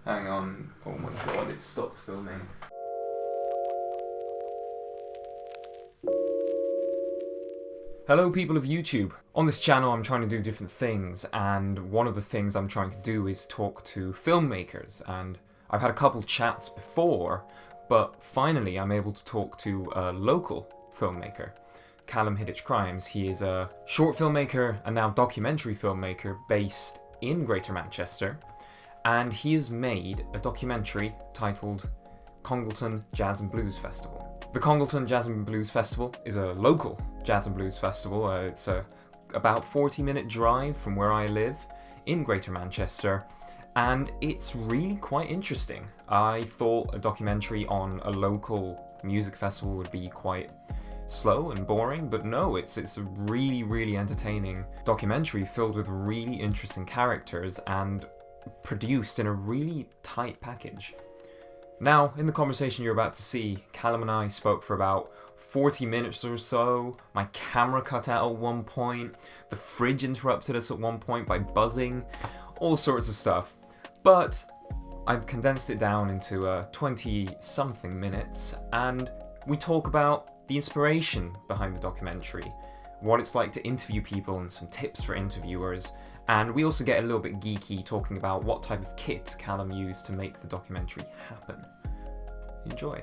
Hang on. Oh my god, it stopped filming. Hello people of YouTube. On this channel I'm trying to do different things, and one of the things I'm trying to do is talk to filmmakers, and I've had a couple chats before, but finally I'm able to talk to a local filmmaker, Callum Hilditch-crimes. He is a short filmmaker and now documentary filmmaker based in Greater Manchester, and he has made a documentary titled Congleton Jazz and Blues Festival. The Congleton Jazz and Blues Festival is a local jazz and blues festival. It's a about 40-minute drive from where I live in Greater Manchester, and it's really quite interesting. I thought a documentary on a local music festival would be quite slow and boring, but no, it's a really entertaining documentary filled with really interesting characters and produced in a really tight package. Now, in the conversation you're about to see, Callum and I spoke for about 40 minutes or so. My camera cut out at one point, the fridge interrupted us at one point by buzzing, all sorts of stuff. But I've condensed it down into 20-something minutes, and we talk about the inspiration behind the documentary, what it's like to interview people and some tips for interviewers, and we also get a little bit geeky talking about what type of kit Callum used to make the documentary happen. Enjoy.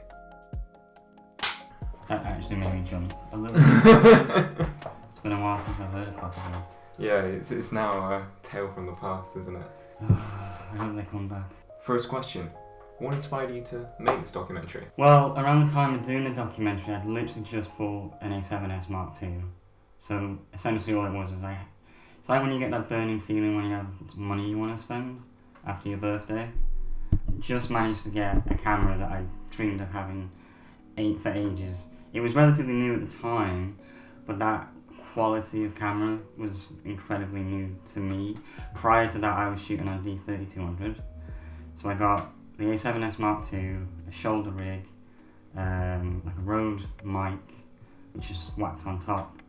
That actually made me jump a little bit. It's been a while since I've heard a couple of them. Yeah, it's now a tale from the past, isn't it? I hope they come back. First question. What inspired you to make this documentary? Well, around the time of doing the documentary, I'd literally just bought an A7S Mark II. So essentially all it was like, it's like when you get that burning feeling when you have money you want to spend after your birthday. Just managed to get a camera that I dreamed of having for ages. It was relatively new at the time, but that quality of camera was incredibly new to me. Prior to that, I was shooting on D3200. So I got the A7S Mark II, a shoulder rig, like a Rode mic, which is whacked on top.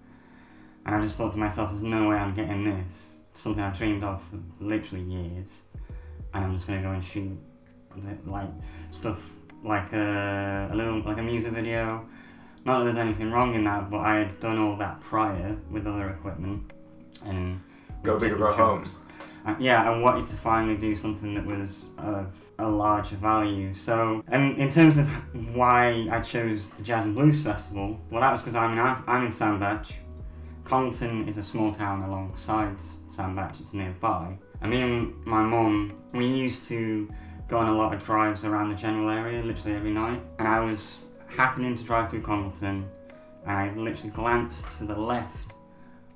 And I just thought to myself, there's no way I'm getting this. Something I've dreamed of for literally years. And I'm just going to go and shoot like stuff like a music video. Not that there's anything wrong in that, but I had done all that prior with other equipment. And go big or go home. Yeah, I wanted to finally do something that was of a larger value. So, and in terms of why I chose the Jazz and Blues Festival, well, that was because I'm in Sandbach. Congleton is a small town alongside Sandbach, it's nearby. And me and my mum, we used to go on a lot of drives around the general area, literally every night. And I was happening to drive through Congleton, and I literally glanced to the left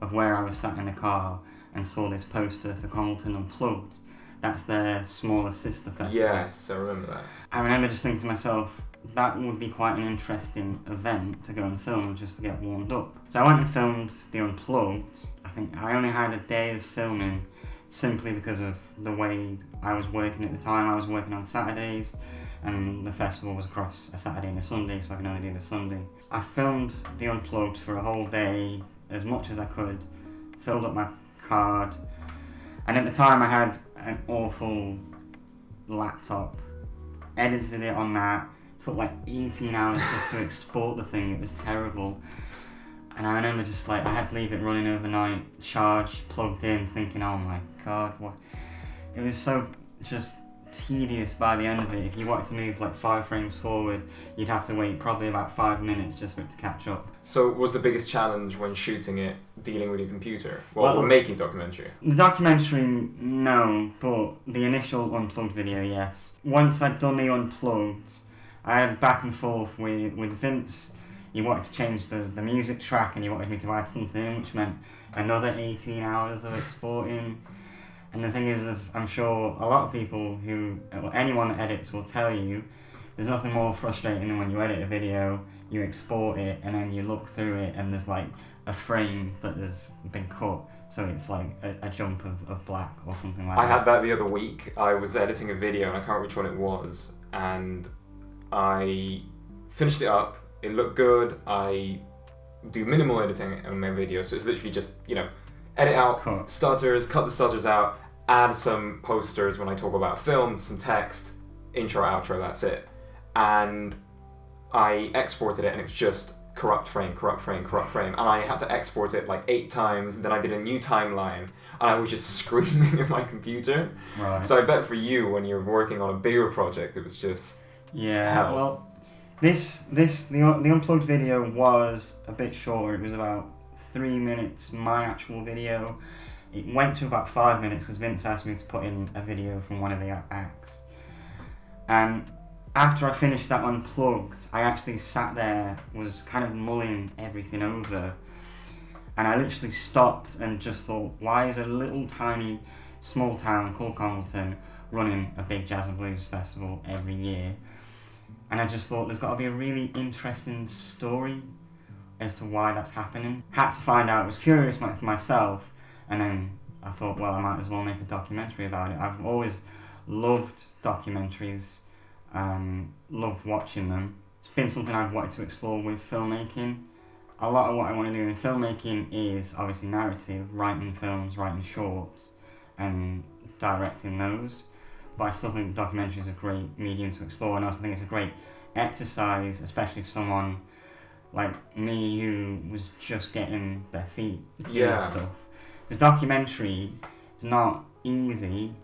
of where I was sat in the car and saw this poster for Congleton Unplugged. That's their smaller sister festival. Yes, I remember that. I remember just thinking to myself, that would be quite an interesting event to go and film just to get warmed up. So I went and filmed the Unplugged. I think I only had a day of filming simply because of the way I was working at the time. I was working on Saturdays, and the festival was across a Saturday and a Sunday, so I could only do the Sunday. I filmed the Unplugged for a whole day, as much as I could, filled up my card, and at the time I had an awful laptop, edited it on that, took like 18 hours just to export the thing. It was terrible. And I remember just like, I had to leave it running overnight, charged, plugged in, thinking, oh my god, what? It was so just tedious by the end of it. If you wanted to move like 5 frames forward, you'd have to wait probably about 5 minutes just for it to catch up. So was the biggest challenge when shooting it dealing with your computer? Well, making documentary? The documentary, no, but the initial Unplugged video, yes. Once I'd done the Unplugged, I had back and forth with Vince. He wanted to change the music track, and he wanted me to add something in, which meant another 18 hours of exporting. And the thing is, I'm sure a lot of people anyone that edits will tell you, there's nothing more frustrating than when you edit a video, you export it, and then you look through it, and there's like a frame that has been cut, so it's like a jump of black or something like that. I had that the other week. I was editing a video, and I can't remember which one it was, and I finished it up. It looked good. I do minimal editing on my video, so it's literally just, edit out stutters, cut the stutters out, add some posters when I talk about film, some text, intro, outro, that's it. And I exported it and it was just corrupt frame, and I had to export it like 8 times, and then I did a new timeline, and I was just screaming at my computer. Right. So I bet for you, when you're working on a bigger project, it was just hell. Well, the unplugged video was a bit shorter. It was about 3 minutes, my actual video. It went to about 5 minutes because Vince asked me to put in a video from one of the acts. And after I finished that unplugged, I actually sat there, was kind of mulling everything over, and I literally stopped and just thought, why is a little tiny small town called Congleton running a big jazz and blues festival every year? And I just thought there's got to be a really interesting story as to why that's happening. Had to find out, I was curious for myself, and then I thought, well, I might as well make a documentary about it. I've always loved documentaries, loved watching them. It's been something I've wanted to explore with filmmaking. A lot of what I want to do in filmmaking is obviously narrative, writing films, writing shorts, and directing those. But I still think documentary is a great medium to explore, and I also think it's a great exercise, especially for someone like me who was just getting their feet doing stuff. Because documentary is not easy,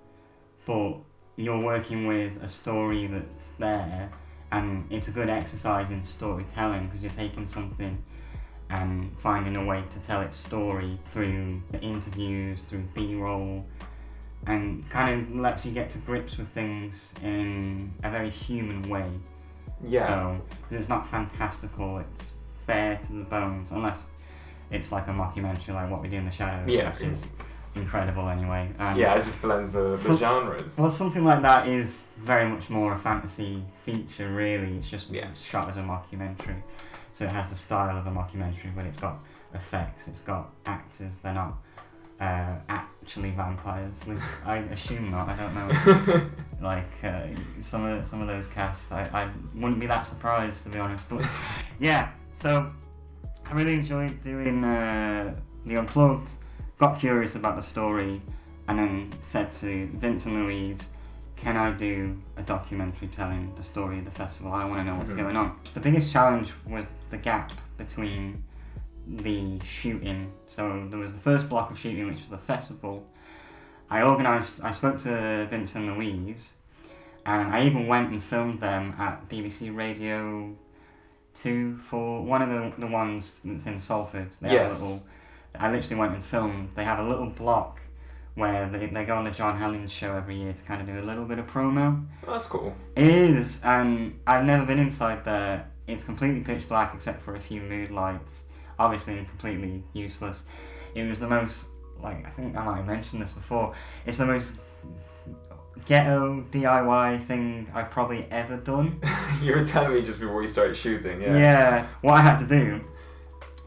but you're working with a story that's there, and it's a good exercise in storytelling because you're taking something and finding a way to tell its story through the interviews, through B-roll, and kind of lets you get to grips with things in a very human way. Yeah. So, because it's not fantastical, it's bare to the bones, unless it's like a mockumentary like What We Do in the Shadows, which is incredible anyway. It just blends the genres. Well, something like that is very much more a fantasy feature, really. It's just shot as a mockumentary. So it has the style of a mockumentary, but it's got effects, it's got actors, they're not actually vampires. At least I assume not, I don't know. Like, some of those cast, I wouldn't be that surprised, to be honest. But yeah, so I really enjoyed doing the Unplugged. Got curious about the story, and then said to Vince and Louise, can I do a documentary telling the story of the festival? I want to know what's going on. The biggest challenge was the gap between the shooting. So there was the first block of shooting, which was the festival. I spoke to Vince and Louise, and I even went and filmed them at BBC Radio 2 for one of the ones that's in Salford. I literally went and filmed. They have a little block where they go on the John Hellings show every year to kind of do a little bit of promo. Oh, that's cool. It is, and I've never been inside there. It's completely pitch black except for a few mood lights. Obviously completely useless. It was the most, like, I think I might have mentioned this before, it's the most ghetto DIY thing I've probably ever done. You were telling me just before you started shooting, yeah. Yeah, what I had to do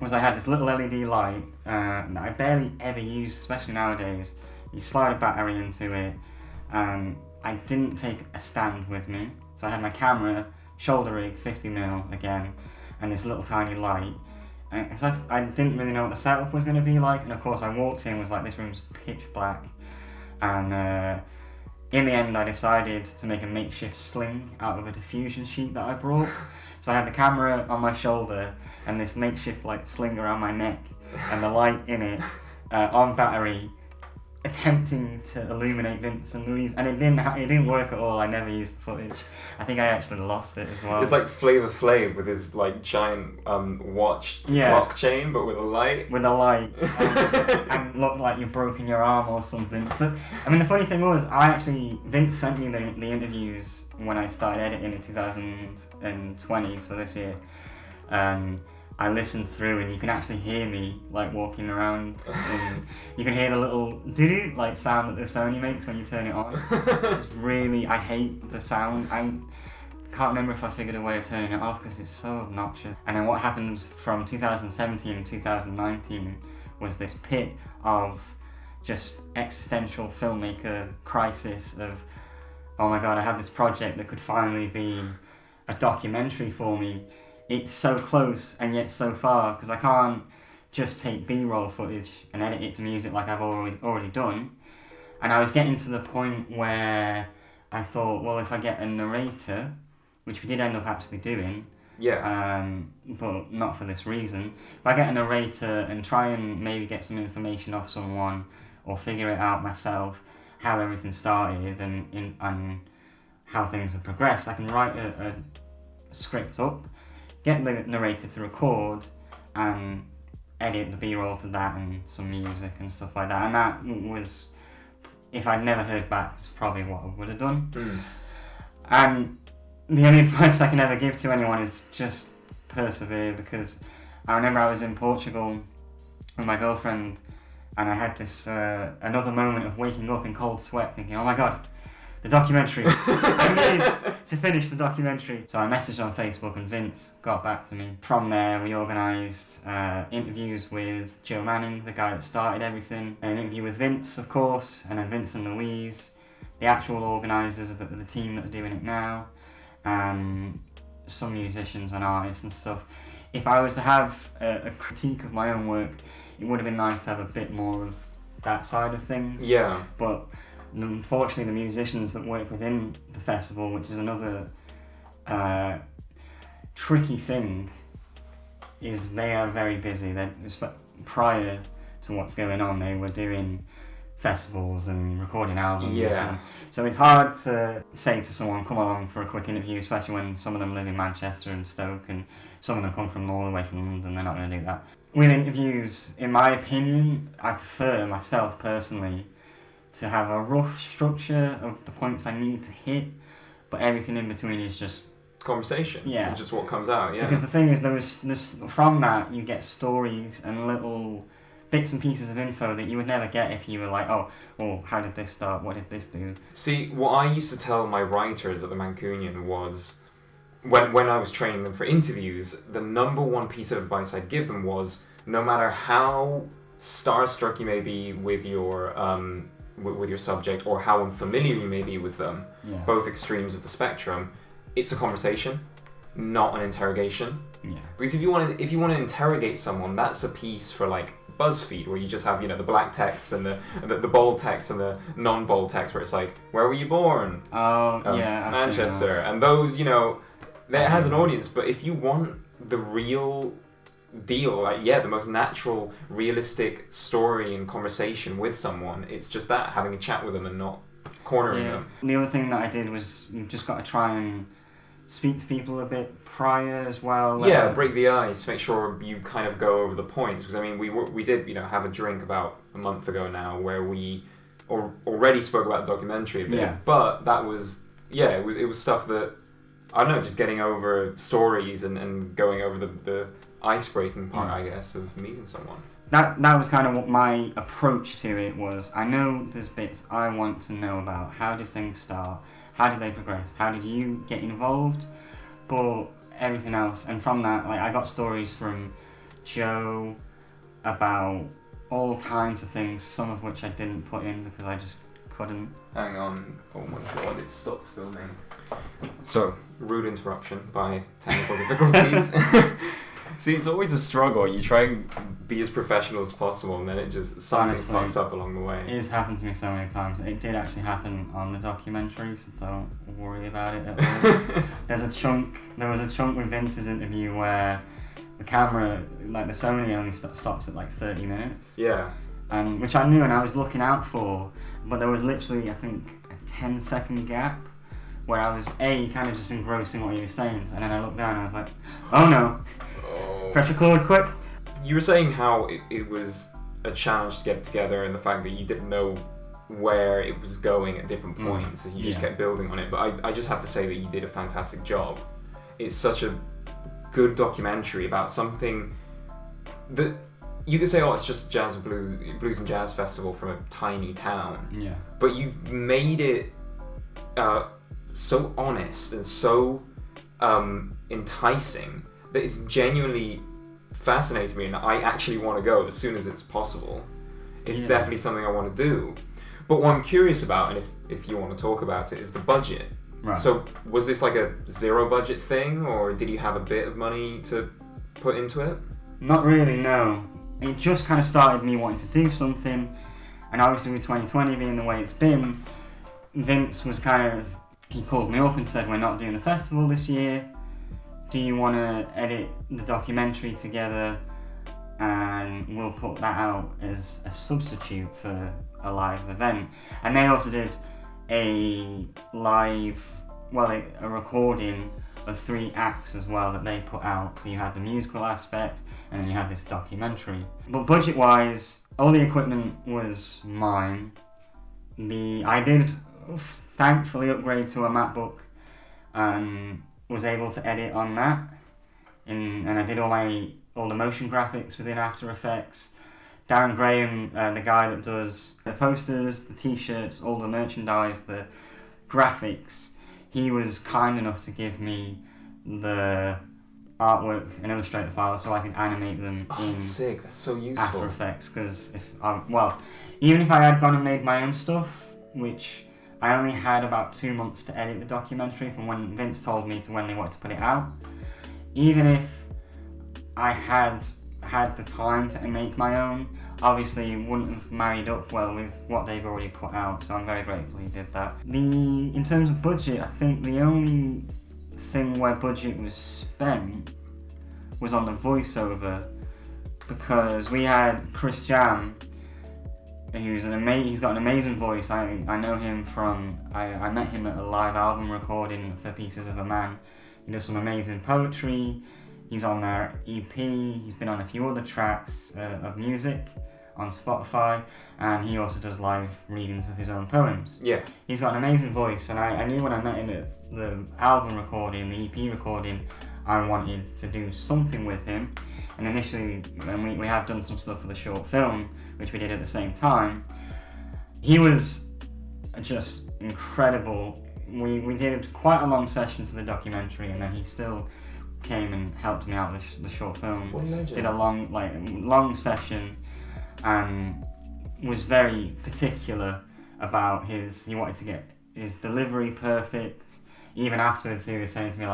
was I had this little LED light that I barely ever use, especially nowadays. You slide a battery into it, and I didn't take a stand with me. So I had my camera, shoulder rig, 50mm again, and this little tiny light. Because I didn't really know what the setup was going to be like, and of course I walked in and was like, this room's pitch black. And in the end I decided to make a makeshift sling out of a diffusion sheet that I brought. So I had the camera on my shoulder and this makeshift like sling around my neck and the light in it on battery, attempting to illuminate Vince and Louise, and it didn't work at all. I never used the footage. I think I actually lost it as well. It's like Flavor Flav with his like giant watch clock chain, but with a light. With a light, and looked like you've broken your arm or something. So, I mean, the funny thing was, Vince sent me the interviews when I started editing in 2020, so this year. I listened through, and you can actually hear me like walking around, and you can hear the little doo-doo like sound that the Sony makes when you turn it on. It's really, I hate the sound. I can't remember if I figured a way of turning it off because it's so obnoxious. And then what happened from 2017 and 2019 was this pit of just existential filmmaker crisis of, oh my god, I have this project that could finally be a documentary for me. It's so close and yet so far, because I can't just take B-roll footage and edit it to music like I've already done. And I was getting to the point where I thought, well, if I get a narrator, which we did end up actually doing, but not for this reason. If I get a narrator and try and maybe get some information off someone or figure it out myself, how everything started and how things have progressed, I can write a script up, get the narrator to record, and edit the B-roll to that and some music and stuff like that. And that was, if I'd never heard back, was probably what I would have done. And the only advice I can ever give to anyone is just persevere, because I remember I was in Portugal with my girlfriend and I had this another moment of waking up in cold sweat thinking, oh my god, the documentary. I need to finish the documentary. So I messaged on Facebook and Vince got back to me. From there we organised interviews with Joe Manning, the guy that started everything, an interview with Vince of course, and then Vince and Louise, the actual organisers of the team that are doing it now, and some musicians and artists and stuff. If I was to have a critique of my own work, it would have been nice to have a bit more of that side of things. Yeah. But unfortunately the musicians that work within the festival, which is another tricky thing, is they are very busy. Prior to what's going on, they were doing festivals and recording albums. Yeah. And so it's hard to say to someone, come along for a quick interview, especially when some of them live in Manchester and Stoke and some of them come from all the way from London. They're not going to do that. With interviews, in my opinion, I prefer myself personally to have a rough structure of the points I need to hit, but everything in between is just conversation. Yeah. Just what comes out, yeah. Because the thing is, there was this, from that you get stories and little bits and pieces of info that you would never get if you were like, oh, well, how did this start? What did this do? See, what I used to tell my writers at the Mancunian was, when I was training them for interviews, the number one piece of advice I'd give them was, no matter how starstruck you may be with your subject or how unfamiliar you may be with them, both extremes of the spectrum, it's a conversation, not an interrogation. Yeah. Because if you want to interrogate someone, that's a piece for like BuzzFeed, where you just have, the black text and the bold text and the non-bold text, where it's like, where were you born? Oh, yeah, Manchester. And those, that has an audience. But if you want the real deal, like, the most natural, realistic story and conversation with someone, it's just that, having a chat with them and not cornering them. The other thing that I did was, you've just got to try and speak to people a bit prior as well. Break the ice, make sure you kind of go over the points, because I mean we did have a drink about a month ago now where we already spoke about the documentary a bit, but that was it was stuff that, I don't know, just getting over stories and going over the ice breaking part, I guess, of meeting someone. That was kind of what my approach to it was. I know there's bits I want to know about. How did things start? How did they progress? How did you get involved? But everything else, and from that, like, I got stories from Joe about all kinds of things, some of which I didn't put in because I just couldn't. Hang on, oh my god, it stopped filming. So, rude interruption by technical difficulties. See, it's always a struggle. You try and be as professional as possible, and then it just, something fucks up along the way. It's happened to me so many times. It did actually happen on the documentary, so don't worry about it at all. There was a chunk with Vince's interview where the camera, like the Sony, only stops at like 30 minutes. Yeah. And which I knew and I was looking out for, but there was literally, I think, a 10-second gap where I was kind of just engrossing what he was saying, and then I looked down and I was like, oh no. Press record quick. You were saying how it was a challenge to get together, and the fact that you didn't know where it was going at different points, and you just kept building on it. But I just have to say that you did a fantastic job. It's such a good documentary about something that you could say, oh, it's just blues and jazz festival from a tiny town. Yeah. But you've made it so honest and so enticing that it's genuinely fascinating me, and I actually want to go as soon as it's possible. It's definitely something I want to do. But what I'm curious about, and if you want to talk about it, is the budget. Right. So was this like a zero budget thing, or did you have a bit of money to put into it? Not really, no. It just kind of started me wanting to do something, And obviously with 2020 being the way it's been, Vince was he called me up and said, we're not doing the festival this year. Do you want to edit the documentary together and we'll put that out as a substitute for a live event? And they also did a recording of 3 acts as well that they put out. So you had the musical aspect and then you had this documentary. But budget-wise, all the equipment was mine. I did thankfully upgrade to a MacBook and was able to edit on that. And I did all the motion graphics within After Effects. Darren Graham, the guy that does the posters, the t-shirts, all the merchandise, the graphics, he was kind enough to give me the artwork and Illustrator files so I could animate them in sick. That's so useful. After Effects. Because even if I had gone and made my own stuff, which I only had about 2 months to edit the documentary from when Vince told me to when they wanted to put it out, even if I had the time to make my own, obviously it wouldn't have married up well with what they've already put out, so I'm very grateful he did that. In terms of budget, I think the only thing where budget was spent was on the voiceover, because we had Chris Jam, who's he's got an amazing voice. I know him from, I met him at a live album recording for Pieces of a Man. He does some amazing poetry. He's on their EP, he's been on a few other tracks of music on Spotify, and he also does live readings of his own poems. Yeah. He's got an amazing voice, and I knew when I met him at the album recording, the EP recording, I wanted to do something with him. And initially, when we have done some stuff for the short film, which we did at the same time, he was just incredible. We did quite a long session for the documentary, and then he still came and helped me out with the short film. What a legend. Did a long session and was very particular about he wanted to get his delivery perfect. Even afterwards he was saying to me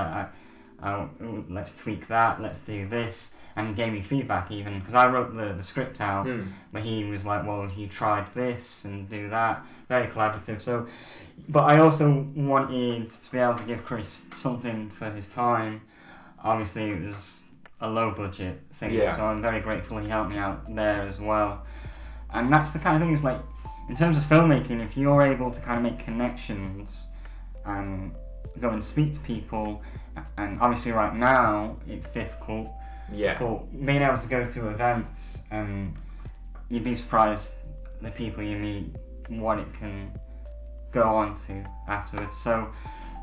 let's tweak that, let's do this, and gave me feedback even, because I wrote the script out, but he was like, well, you tried this and do that. Very collaborative. So, but I also wanted to be able to give Chris something for his time. Obviously it was a low budget thing, so I'm very grateful he helped me out there as well. And that's the kind of thing, is like, in terms of filmmaking, if you're able to kind of make connections and go and speak to people, and obviously right now it's difficult, but being able to go to events, and you'd be surprised the people you meet, what it can go on to afterwards. So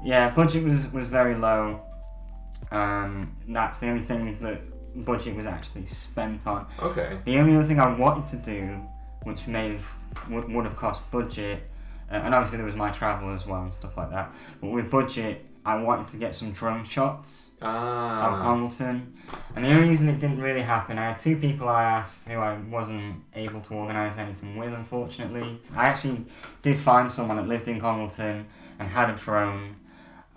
yeah, budget was very low. That's the only thing that budget was actually spent on. Okay. The only other thing I wanted to do, which would have cost budget, and obviously there was my travel as well and stuff like that, but with budget I wanted to get some drone shots of Congleton, and the only reason it didn't really happen, I had 2 people I asked who I wasn't able to organise anything with, unfortunately. I actually did find someone that lived in Congleton and had a drone,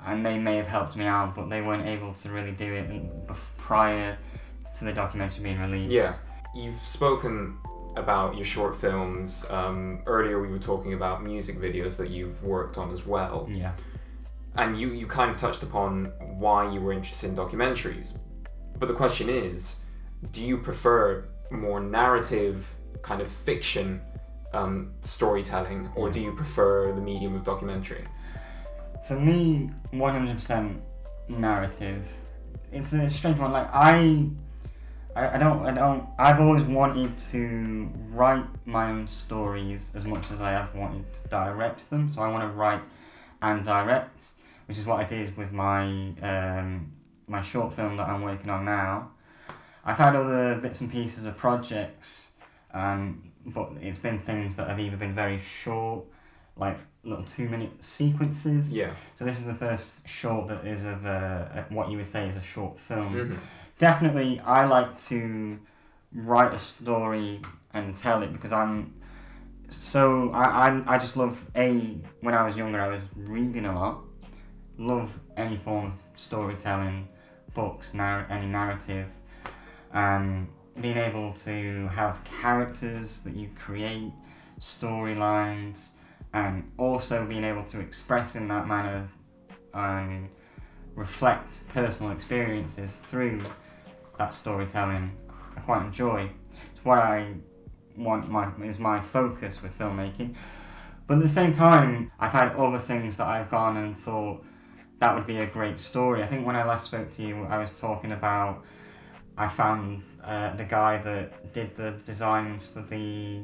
and they may have helped me out, but they weren't able to really do it prior to the documentary being released. Yeah. You've spoken about your short films. Earlier we were talking about music videos that you've worked on as well. Yeah. And you kind of touched upon why you were interested in documentaries. But the question is, do you prefer more narrative, kind of fiction storytelling, or do you prefer the medium of documentary? For me, 100% narrative. It's a strange one. Like I've always wanted to write my own stories as much as I have wanted to direct them. So I want to write and direct, which is what I did with my my short film that I'm working on now. I've had other bits and pieces of projects, but it's been things that have either been very short, like little 2-minute sequences. Yeah. So this is the first short that is of what you would say is a short film. Mm-hmm. Definitely, I like to write a story and tell it, because I just love, when I was younger I was reading a lot, love any form of storytelling, books, any narrative, and being able to have characters that you create storylines, and also being able to express in that manner and reflect personal experiences through that storytelling, I quite enjoy. It's what I want is my focus with filmmaking. But at the same time, I've had other things that I've gone and thought that would be a great story. I think when I last spoke to you, I was talking about I found the guy that did the designs for the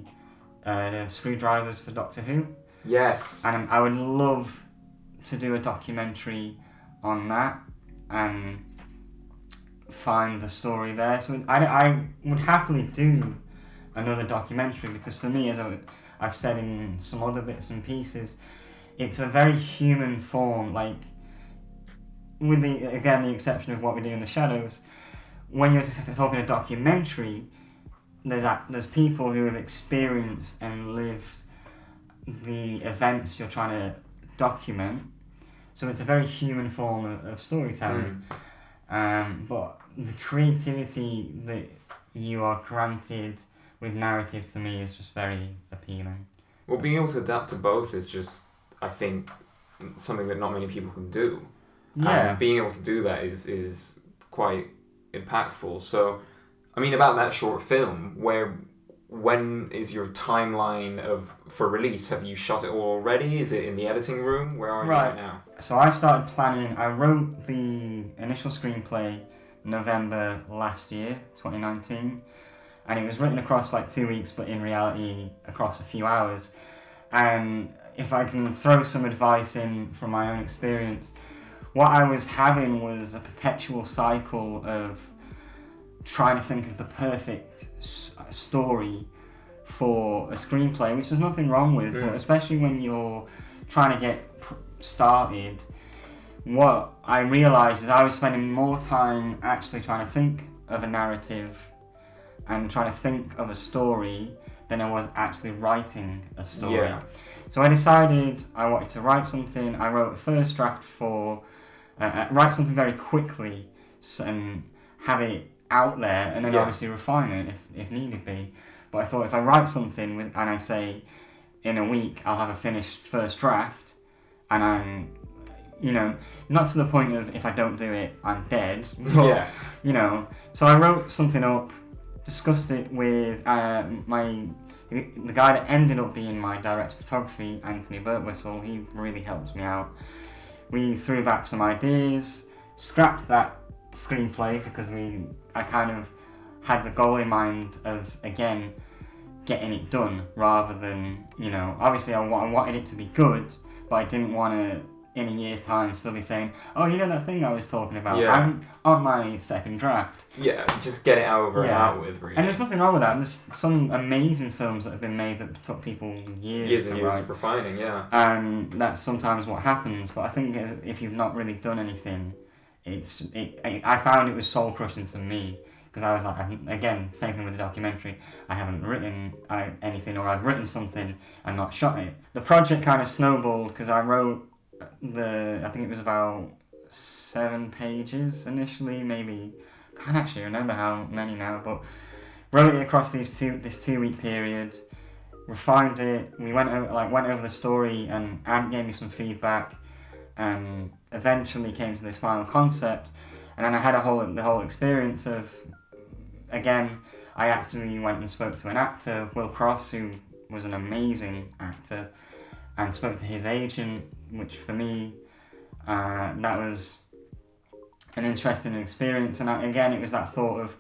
screwdrivers for Doctor Who. Yes. And I would love to do a documentary on that and find the story there. So I would happily do another documentary, because for me, as I've said in some other bits and pieces, it's a very human form. Like, with the exception of What We Do in the Shadows, when you're talking a documentary, there's people who have experienced and lived the events you're trying to document. So it's a very human form of storytelling. But the creativity that you are granted with narrative, to me, is just very appealing. Well, being able to adapt to both is just, I think, something that not many people can do. Yeah. And being able to do that is quite impactful. So, I mean, about that short film, when is your timeline for release? Have you shot it all already? Is it in the editing room? Where are you right now? So I started planning. I wrote the initial screenplay November last year, 2019. And it was written across like 2 weeks, but in reality across a few hours. And if I can throw some advice in from my own experience, what I was having was a perpetual cycle of trying to think of the perfect story for a screenplay, which there's nothing wrong with, but especially when you're trying to get started, what I realised is I was spending more time actually trying to think of a narrative and trying to think of a story than I was actually writing a story. Yeah. So I decided I wanted to write something. I wrote a first draft for write something very quickly and have it out there, and then obviously refine it if needed be. But I thought, if I write something and I say in a week I'll have a finished first draft, and I'm, not to the point of if I don't do it I'm dead, but, so I wrote something up, discussed it with the guy that ended up being my director of photography, Anthony Birtwhistle. He really helped me out. We threw back some ideas, scrapped that screenplay because I kind of had the goal in mind of, again, getting it done rather than, obviously I wanted it to be good, but I didn't want to, in a year's time, still be saying, oh, that thing I was talking about, I'm on my second draft. Yeah, just get it over and out with, really. And there's nothing wrong with that. There's some amazing films that have been made that took people years and to years write. of refining, yeah. And that's sometimes what happens. But I think if you've not really done anything, I found it was soul crushing to me, because I was like, again, same thing with the documentary. I haven't written anything, or I've written something and not shot it. The project kind of snowballed because I wrote I think it was about 7 pages initially, maybe. I can't actually remember how many now, but wrote it across this 2 week period, refined it. We went over the story, and Ant gave me some feedback, and eventually came to this final concept. And then I had the whole experience of, again, I actually went and spoke to an actor, Will Cross, who was an amazing actor, and spoke to his agent, which for me, that was an interesting experience. And again, it was that thought of,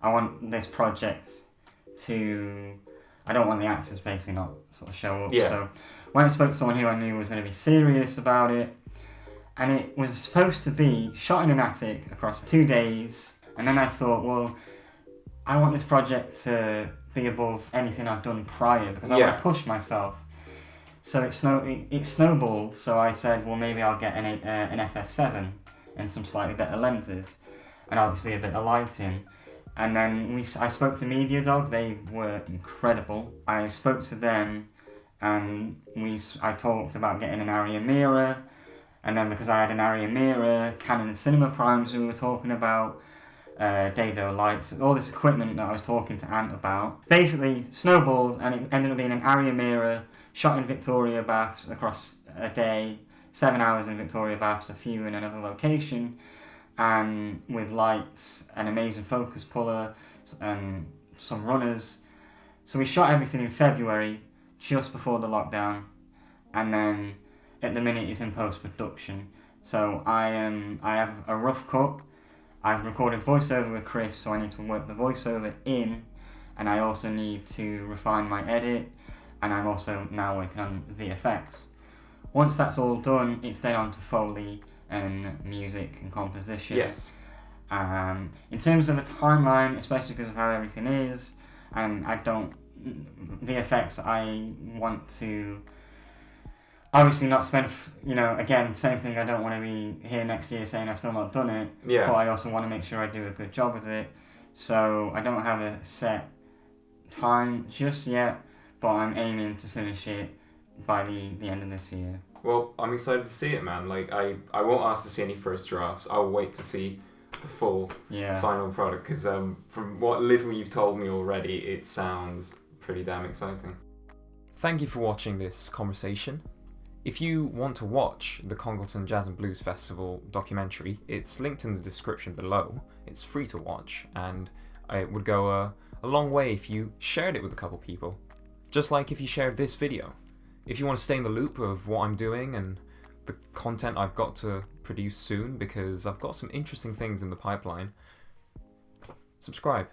I want this project to, I don't want the actors basically not sort of show up. Yeah. So when I spoke to someone who I knew was going to be serious about it, and it was supposed to be shot in an attic across 2 days, and then I thought, well, I want this project to be above anything I've done prior, because I want to push myself. So it snowballed, so I said, well, maybe I'll get an FS7 and some slightly better lenses, and obviously a bit of lighting. And then I spoke to Media Dog. They were incredible. I spoke to them, and I talked about getting an Arri mirror, and then because I had an Arri mirror, Canon and Cinema Primes we were talking about, dado lights, all this equipment that I was talking to Ant about. Basically snowballed, and it ended up being an Aria mirror shot in Victoria Baths across a day, 7 hours in Victoria Baths, a few in another location, and with lights, an amazing focus puller, and some runners. So we shot everything in February, just before the lockdown, and then at the minute it's in post-production. So I have a rough cut. I've recorded voiceover with Chris, so I need to work the voiceover in, and I also need to refine my edit, and I'm also now working on VFX. Once that's all done, it's then on to Foley and music and composition. Yes. In terms of a timeline, especially because of how everything is, and VFX, I want to obviously not spend, again, same thing, I don't want to be here next year saying I've still not done it, Yeah. but I also want to make sure I do a good job with it, so I don't have a set time just yet, but I'm aiming to finish it by the end of this year. Well, I'm excited to see it, man. Like, I won't ask to see any first drafts. I'll wait to see the full final product, because from what little you've told me already, it sounds pretty damn exciting. Thank you for watching this conversation. If you want to watch the Congleton Jazz and Blues Festival documentary, it's linked in the description below. It's free to watch, and it would go a long way if you shared it with a couple people. Just like if you shared this video. If you want to stay in the loop of what I'm doing and the content I've got to produce soon, because I've got some interesting things in the pipeline, subscribe.